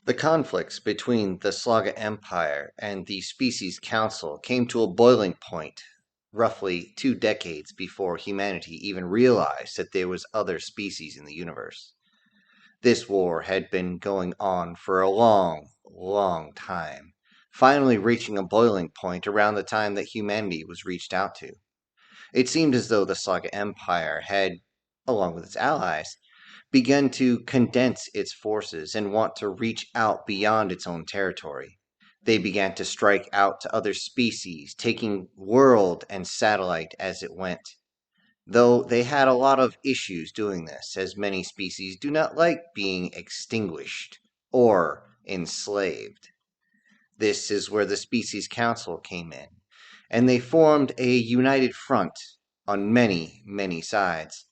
The conflicts between the Slaga Empire and the Species Council came to a boiling point roughly 2 decades before humanity even realized that there was other species in the universe. This war had been going on for a long, long time, finally reaching a boiling point around the time that humanity was reached out to. It seemed as though the Slaga Empire had, along with its allies, begun to condense its forces and want to reach out beyond its own territory. They began to strike out to other species, taking world and satellite as it went. Though they had a lot of issues doing this, as many species do not like being extinguished or enslaved. This is where the Species Council came in, and they formed a united front on many, many sides.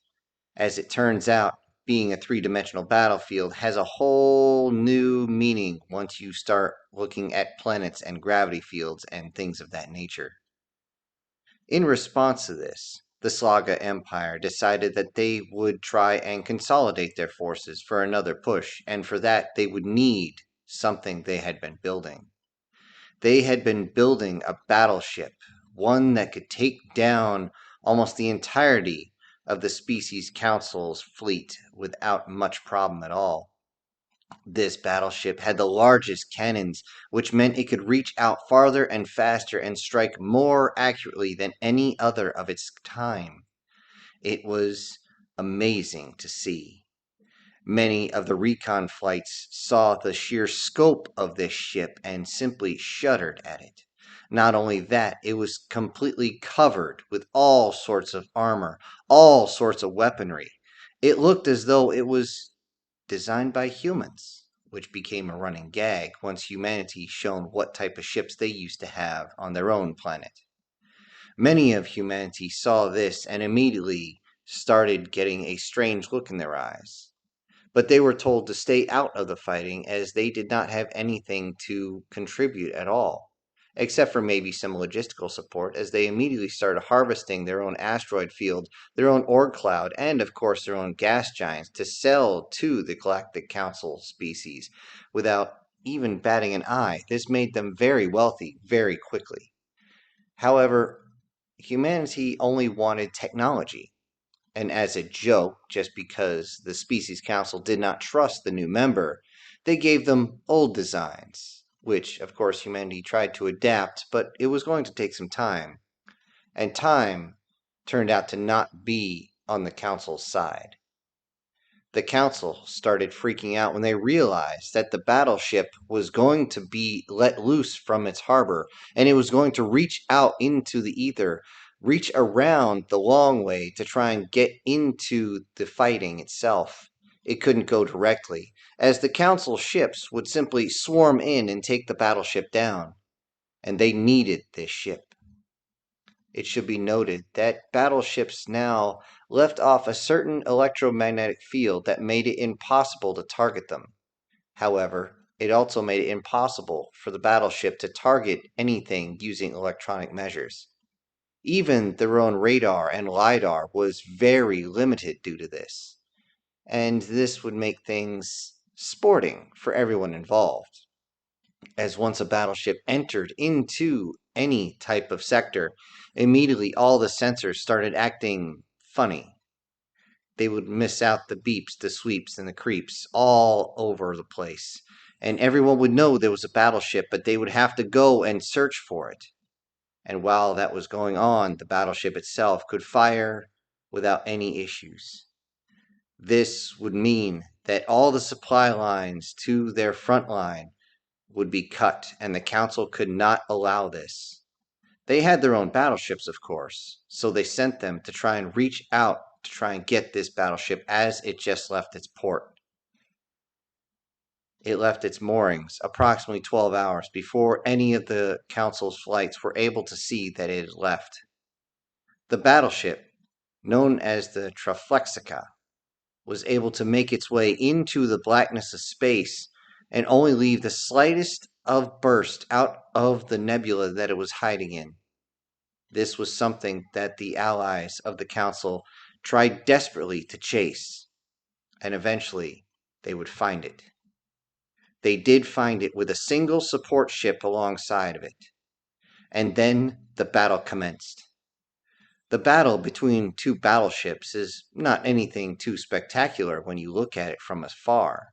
As it turns out, being a three-dimensional battlefield has a whole new meaning once you start looking at planets and gravity fields and things of that nature. In response to this, the Slaga Empire decided that they would try and consolidate their forces for another push, and for that they would need something they had been building. They had been building a battleship, one that could take down almost the entirety of the Species Council's fleet without much problem at all. This battleship had the largest cannons, which meant it could reach out farther and faster and strike more accurately than any other of its time. It was amazing to see. Many of the recon flights saw the sheer scope of this ship and simply shuddered at it. Not only that, it was completely covered with all sorts of armor, all sorts of weaponry. It looked as though it was designed by humans, which became a running gag once humanity shown what type of ships they used to have on their own planet. Many of humanity saw this and immediately started getting a strange look in their eyes. But they were told to stay out of the fighting as they did not have anything to contribute at all, except for maybe some logistical support as they immediately started harvesting their own asteroid field, their own org cloud, and of course their own gas giants to sell to the Galactic Council species without even batting an eye. This made them very wealthy very quickly. However, humanity only wanted technology. And as a joke, just because the Species Council did not trust the new member, they gave them old designs, which, of course, humanity tried to adapt, but it was going to take some time. And time turned out to not be on the Council's side. The Council started freaking out when they realized that the battleship was going to be let loose from its harbor, and it was going to reach out into the ether, reach around the long way to try and get into the fighting itself. It couldn't go directly, as the Council ships would simply swarm in and take the battleship down, and they needed this ship. It should be noted that battleships now left off a certain electromagnetic field that made it impossible to target them. However, it also made it impossible for the battleship to target anything using electronic measures. Even their own radar and LiDAR was very limited due to this, and this would make things sporting for everyone involved. As once a battleship entered into any type of sector, immediately all the sensors started acting funny. They would miss out the beeps, the sweeps, and the creeps all over the place. And everyone would know there was a battleship, but they would have to go and search for it. And while that was going on, the battleship itself could fire without any issues. This would mean that all the supply lines to their front line would be cut, and the Council could not allow this. They had their own battleships, of course, so they sent them to try and reach out to try and get this battleship as it just left its port. It left its moorings approximately 12 hours before any of the Council's flights were able to see that it had left. The battleship, known as the Traflexica, was able to make its way into the blackness of space and only leave the slightest of burst out of the nebula that it was hiding in. This was something that the allies of the Council tried desperately to chase, and eventually they would find it. They did find it with a single support ship alongside of it. And then the battle commenced. The battle between two battleships is not anything too spectacular when you look at it from afar,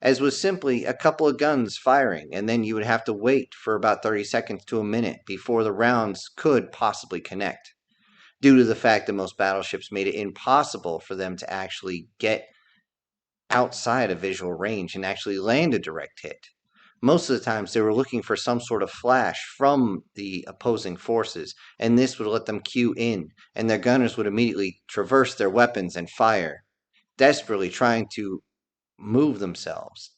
as was simply a couple of guns firing, and then you would have to wait for about 30 seconds to a minute before the rounds could possibly connect, due to the fact that most battleships made it impossible for them to actually get outside of visual range and actually land a direct hit. Most of the times they were looking for some sort of flash from the opposing forces, and this would let them cue in, and their gunners would immediately traverse their weapons and fire, desperately trying to move themselves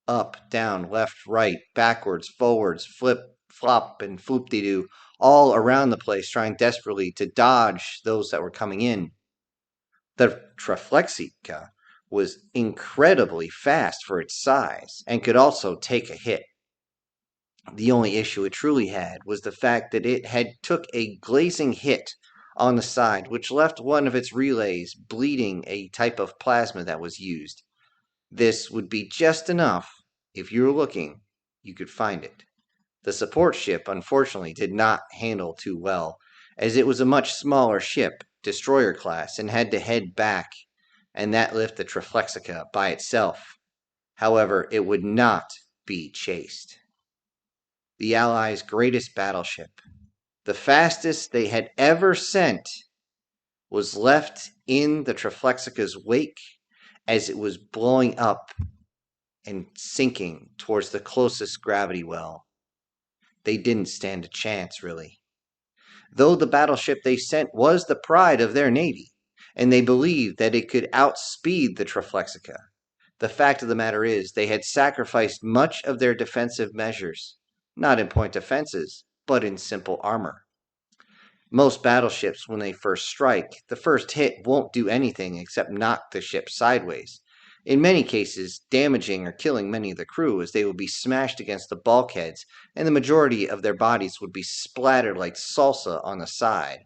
up, down, left, right, backwards, forwards, flip, flop, and floop-de-doo, all around the place, trying desperately to dodge those that were coming in. The Triflexica was incredibly fast for its size and could also take a hit. The only issue it truly had was the fact that it had took a glazing hit on the side, which left one of its relays bleeding a type of plasma that was used. This would be just enough. If you were looking, you could find it. The support ship, unfortunately, did not handle too well, as it was a much smaller ship, destroyer class, and had to head back, and that left the Triflexica by itself. However, it would not be chased. The Allies' greatest battleship, the fastest they had ever sent, was left in the Triflexica's wake as it was blowing up and sinking towards the closest gravity well. They didn't stand a chance, really. Though the battleship they sent was the pride of their navy, and they believed that it could outspeed the Triflexica, the fact of the matter is they had sacrificed much of their defensive measures, not in point defenses, but in simple armor. Most battleships, when they first strike, the first hit won't do anything except knock the ship sideways, in many cases damaging or killing many of the crew, as they would be smashed against the bulkheads and the majority of their bodies would be splattered like salsa on the side.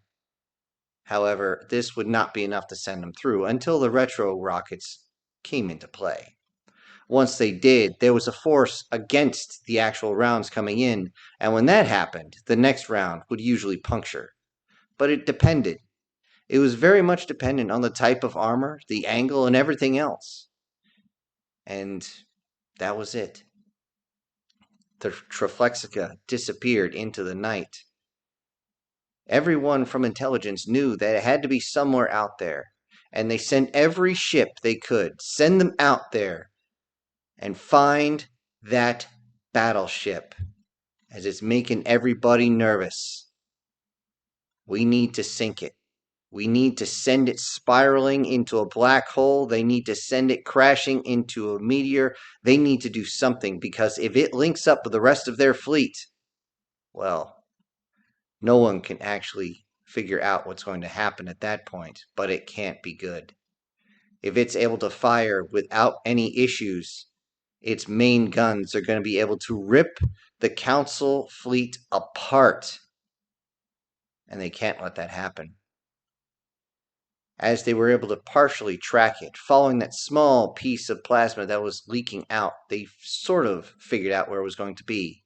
However, this would not be enough to send them through until the retro rockets came into play. Once they did, there was a force against the actual rounds coming in, and when that happened, the next round would usually puncture. But it depended. It was very much dependent on the type of armor, the angle, and everything else. And that was it. The Triflexica disappeared into the night. Everyone from intelligence knew that it had to be somewhere out there, and they sent every ship they could, send them out there, and find that battleship, as it's making everybody nervous. We need to sink it. We need to send it spiraling into a black hole. They need to send it crashing into a meteor. They need to do something, because if it links up with the rest of their fleet, well, no one can actually figure out what's going to happen at that point, but it can't be good. If it's able to fire without any issues, its main guns are going to be able to rip the Council fleet apart. And they can't let that happen. As they were able to partially track it, following that small piece of plasma that was leaking out, they sort of figured out where it was going to be.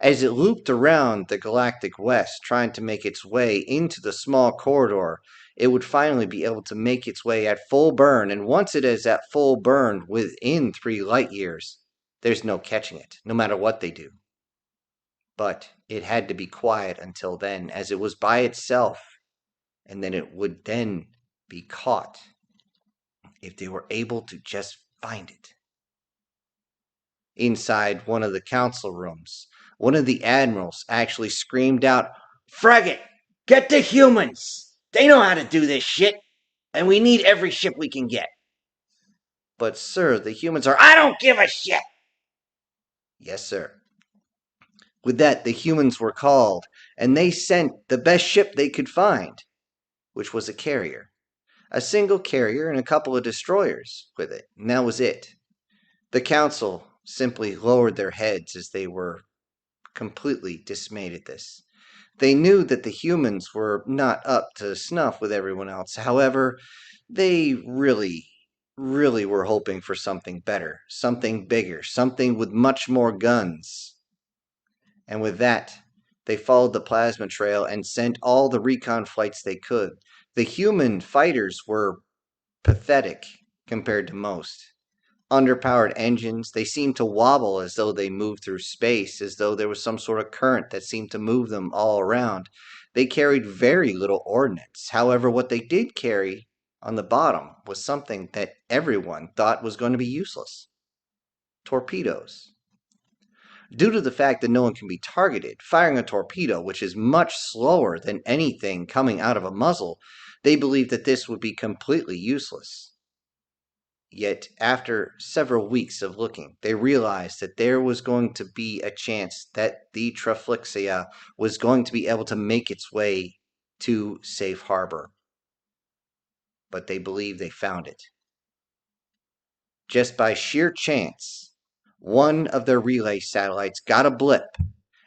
As it looped around the galactic west, trying to make its way into the small corridor, it would finally be able to make its way at full burn, and once it is at full burn within 3 light years, there's no catching it, no matter what they do. But it had to be quiet until then, as it was by itself, and then it would then be caught if they were able to just find it. Inside one of the council rooms, one of the admirals actually screamed out, "Frigate, get the humans! They know how to do this shit, and we need every ship we can get." "But sir, the humans are—" "I don't give a shit!" Yes, sir. With that, the humans were called, and they sent the best ship they could find, which was a carrier. A single carrier and a couple of destroyers with it, and that was it. The council simply lowered their heads as they were completely dismayed at this. They knew that the humans were not up to snuff with everyone else. However, they really really were hoping for something better, something bigger, something with much more guns. And with that, they followed the plasma trail and sent all the recon flights they could. The human fighters were pathetic compared to most. Underpowered engines, they seemed to wobble as though they moved through space, as though there was some sort of current that seemed to move them all around. They carried very little ordnance. However, what they did carry on the bottom was something that everyone thought was going to be useless: torpedoes. Due to the fact that no one can be targeted, firing a torpedo, which is much slower than anything coming out of a muzzle, they believed that this would be completely useless. Yet, after several weeks of looking, they realized that there was going to be a chance that the Triflixia was going to be able to make its way to safe harbor. But they believed they found it. Just by sheer chance, one of their relay satellites got a blip,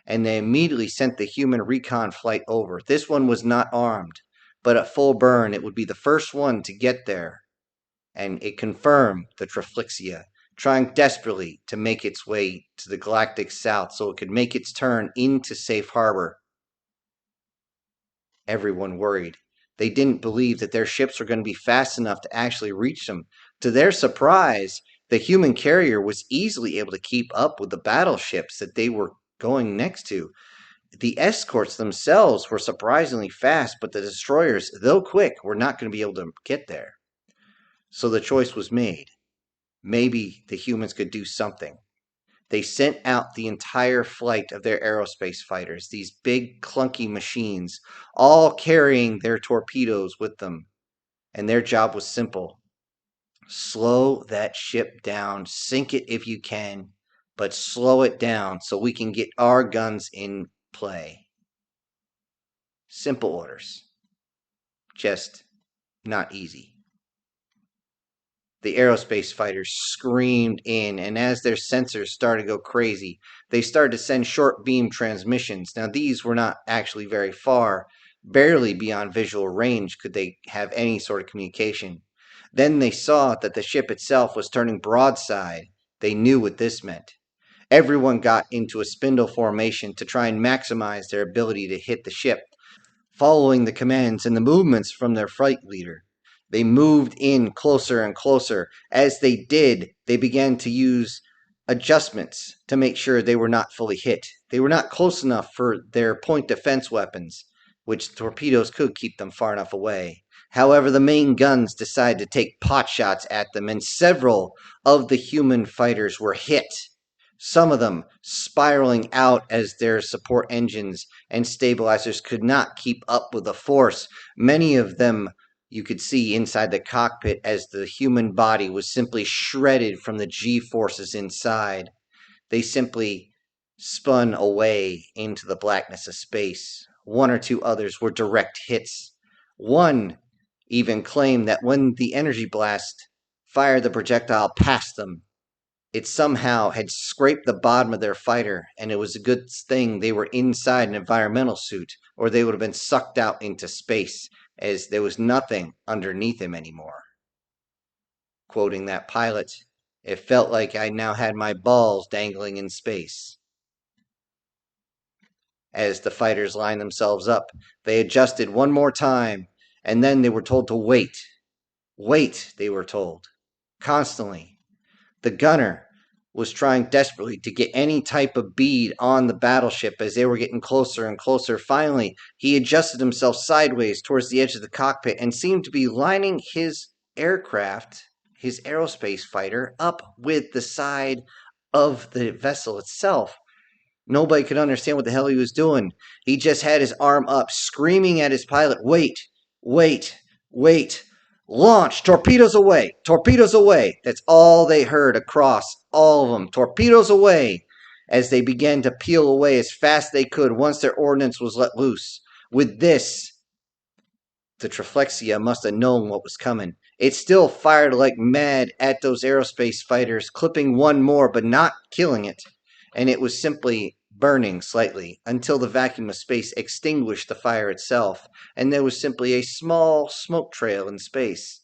and they immediately sent the human recon flight over. This one was not armed, but at full burn, it would be the first one to get there. And it confirmed the Triflixia, trying desperately to make its way to the galactic south so it could make its turn into safe harbor. Everyone worried. They didn't believe that their ships were going to be fast enough to actually reach them. To their surprise, the human carrier was easily able to keep up with the battleships that they were going next to. The escorts themselves were surprisingly fast, but the destroyers, though quick, were not going to be able to get there. So the choice was made. Maybe the humans could do something. They sent out the entire flight of their aerospace fighters, these big, clunky machines, all carrying their torpedoes with them. And their job was simple: slow that ship down, sink it if you can, but slow it down so we can get our guns in play. Simple orders. Just not easy. The aerospace fighters screamed in, and as their sensors started to go crazy, they started to send short beam transmissions. Now, these were not actually very far. Barely beyond visual range could they have any sort of communication. Then they saw that the ship itself was turning broadside. They knew what this meant. Everyone got into a spindle formation to try and maximize their ability to hit the ship, following the commands and the movements from their flight leader. They moved in closer and closer. As they did, they began to use adjustments to make sure they were not fully hit. They were not close enough for their point defense weapons, which torpedoes could keep them far enough away. However, the main guns decided to take pot shots at them, and several of the human fighters were hit. Some of them spiraling out as their support engines and stabilizers could not keep up with the force. Many of them you could see inside the cockpit as the human body was simply shredded from the G-forces inside. They simply spun away into the blackness of space. One or two others were direct hits. One even claimed that when the energy blast fired the projectile past them, it somehow had scraped the bottom of their fighter, and it was a good thing they were inside an environmental suit, or they would have been sucked out into space, as there was nothing underneath him anymore. Quoting that pilot, "It felt like I now had my balls dangling in space." As the fighters lined themselves up, they adjusted one more time, and then they were told to wait. Wait, they were told. Constantly. The gunner was trying desperately to get any type of bead on the battleship as they were getting closer and closer. Finally, he adjusted himself sideways towards the edge of the cockpit and seemed to be lining his aircraft, his aerospace fighter, up with the side of the vessel itself. Nobody could understand what the hell he was doing. He just had his arm up, screaming at his pilot, "Wait, wait, wait. Launch! Torpedoes away! Torpedoes away!" That's all they heard across all of them. Torpedoes away! As they began to peel away as fast as they could once their ordnance was let loose. With this, the Triflexia must have known what was coming. It still fired like mad at those aerospace fighters, clipping one more but not killing it. And it was simply burning slightly until the vacuum of space extinguished the fire itself, and there was simply a small smoke trail in space.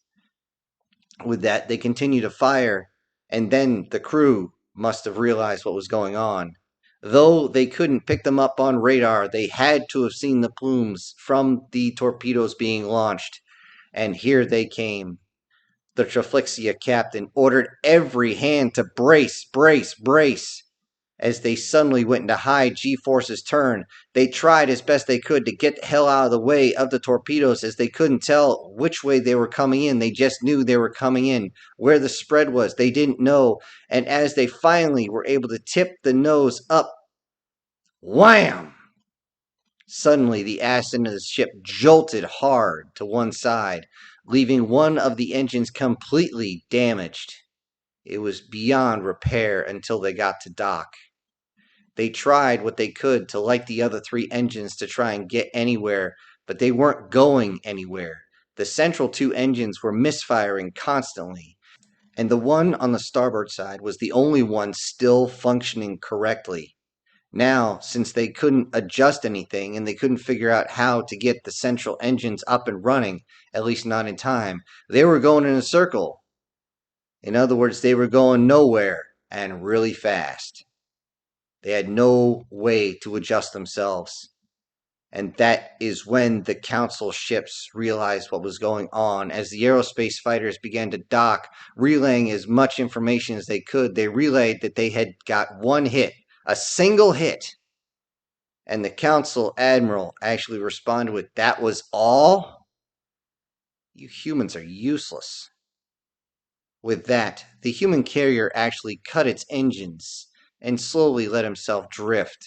With that, they continued to fire, and then the crew must have realized what was going on. Though they couldn't pick them up on radar, they had to have seen the plumes from the torpedoes being launched, and here they came. The Triflixia captain ordered every hand to brace, brace, brace. As they suddenly went into high G-forces turn, they tried as best they could to get the hell out of the way of the torpedoes, as they couldn't tell which way they were coming in. They just knew they were coming in. Where the spread was, they didn't know. And as they finally were able to tip the nose up, wham! Suddenly, the ass end of the ship jolted hard to one side, leaving one of the engines completely damaged. It was beyond repair until they got to dock. They tried what they could to light the other three engines to try and get anywhere, but they weren't going anywhere. The central two engines were misfiring constantly, and the one on the starboard side was the only one still functioning correctly. Now, since they couldn't adjust anything and they couldn't figure out how to get the central engines up and running, at least not in time, they were going in a circle. In other words, they were going nowhere and really fast. They had no way to adjust themselves. And that is when the council ships realized what was going on. As the aerospace fighters began to dock, relaying as much information as they could, they relayed that they had got one hit, a single hit. And the council admiral actually responded with, "That was all? You humans are useless." With that, the human carrier actually cut its engines and slowly let himself drift.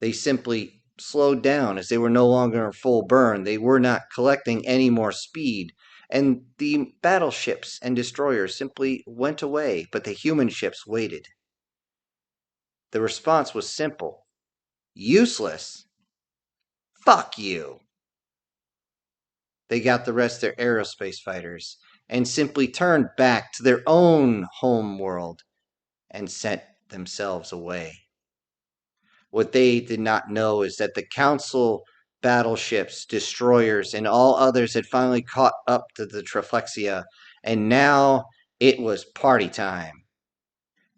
They simply slowed down as they were no longer in full burn. They were not collecting any more speed. And the battleships and destroyers simply went away, but the human ships waited. The response was simple. Useless? Fuck you. They got the rest of their aerospace fighters and simply turned back to their own home world and sent themselves away. What they did not know is that the Council battleships, destroyers, and all others had finally caught up to the Triflexia, and now it was party time.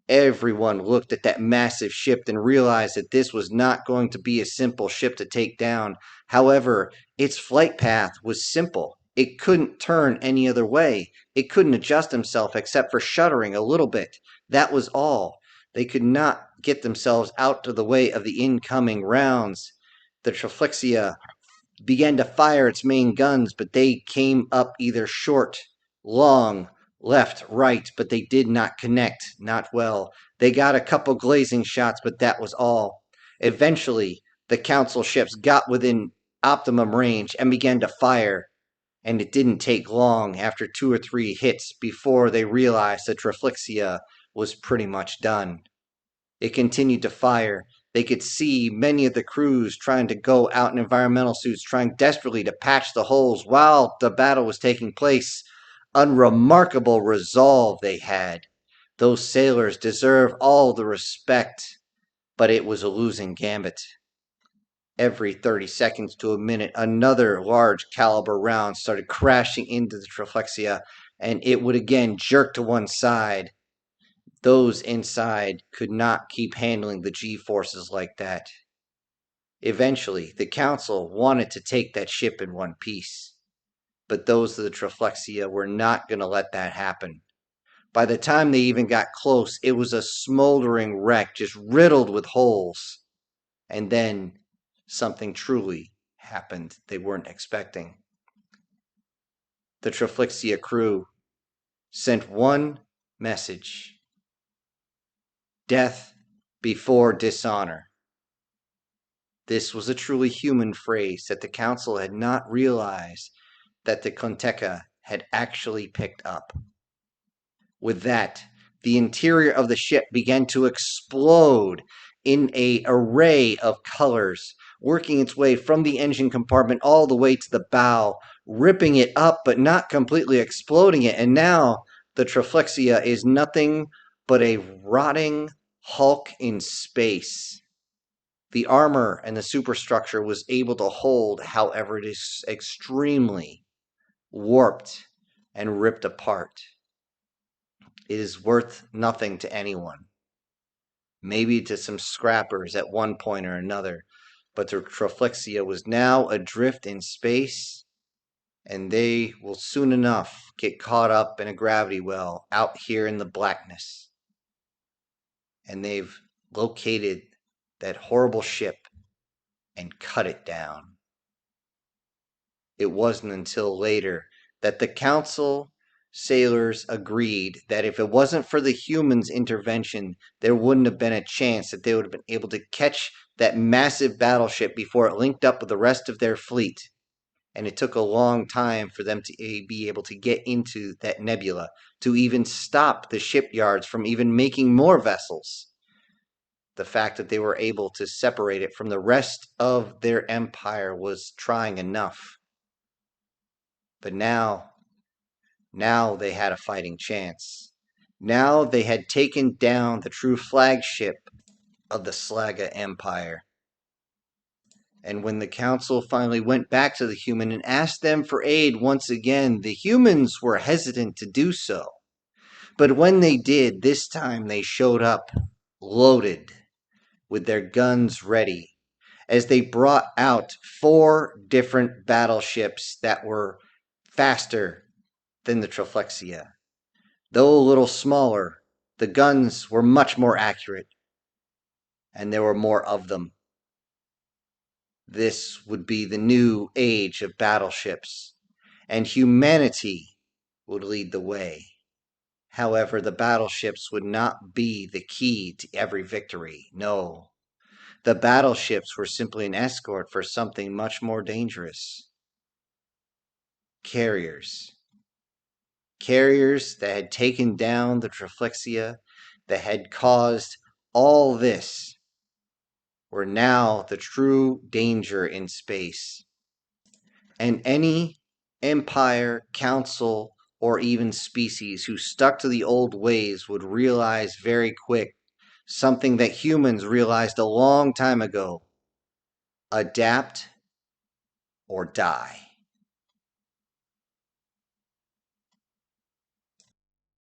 Everyone looked at that massive ship and realized that this was not going to be a simple ship to take down. However, its flight path was simple. It couldn't turn any other way. It couldn't adjust itself except for shuddering a little bit. That was all. They could not get themselves out of the way of the incoming rounds. The Triflexia began to fire its main guns, but they came up either short, long, left, right, but they did not connect, not well. They got a couple glazing shots, but that was all. Eventually, the council ships got within optimum range and began to fire, and it didn't take long after 2 or 3 hits before they realized the Triflixia was pretty much done. It continued to fire. They could see many of the crews trying to go out in environmental suits, trying desperately to patch the holes while the battle was taking place. Unremarkable resolve they had. Those sailors deserve all the respect, but it was a losing gambit. Every 30 seconds to a minute, another large caliber round started crashing into the Triflexia, and it would again jerk to one side. Those inside could not keep handling the G-forces like that. Eventually, the Council wanted to take that ship in one piece, but those of the Triflexia were not going to let that happen. By the time they even got close, it was a smoldering wreck, just riddled with holes. And then something truly happened they weren't expecting. The Triflexia crew sent one message: death before dishonor. This was a truly human phrase that the council had not realized that the Konteca had actually picked up. With that, the interior of the ship began to explode in an array of colors, working its way from the engine compartment all the way to the bow, ripping it up but not completely exploding it. And now the Triflexia is nothing but a rotting hulk in space. The armor and the superstructure was able to hold, however, it is extremely warped and ripped apart. It is worth nothing to anyone. Maybe to some scrappers at one point or another, but the Torpedo was now adrift in space, and they will soon enough get caught up in a gravity well out here in the blackness. And they've located that horrible ship and cut it down. It wasn't until later that the council sailors agreed that if it wasn't for the humans' intervention, there wouldn't have been a chance that they would have been able to catch that massive battleship before it linked up with the rest of their fleet. And it took a long time for them to be able to get into that nebula, to even stop the shipyards from even making more vessels. The fact that they were able to separate it from the rest of their empire was trying enough. But now they had a fighting chance. Now they had taken down the true flagship of the Slaga Empire. And when the council finally went back to the human and asked them for aid once again, the humans were hesitant to do so. But when they did, this time they showed up loaded with their guns ready as they brought out 4 different battleships that were faster than the Tlex. Though a little smaller, the guns were much more accurate, and there were more of them. This would be the new age of battleships, and humanity would lead the way. However, the battleships would not be the key to every victory. No. The battleships were simply an escort for something much more dangerous. Carriers. Carriers that had taken down the Tlex, that had caused all this, were now the true danger in space. And any empire, council, or even species who stuck to the old ways would realize very quick something that humans realized a long time ago: adapt or die.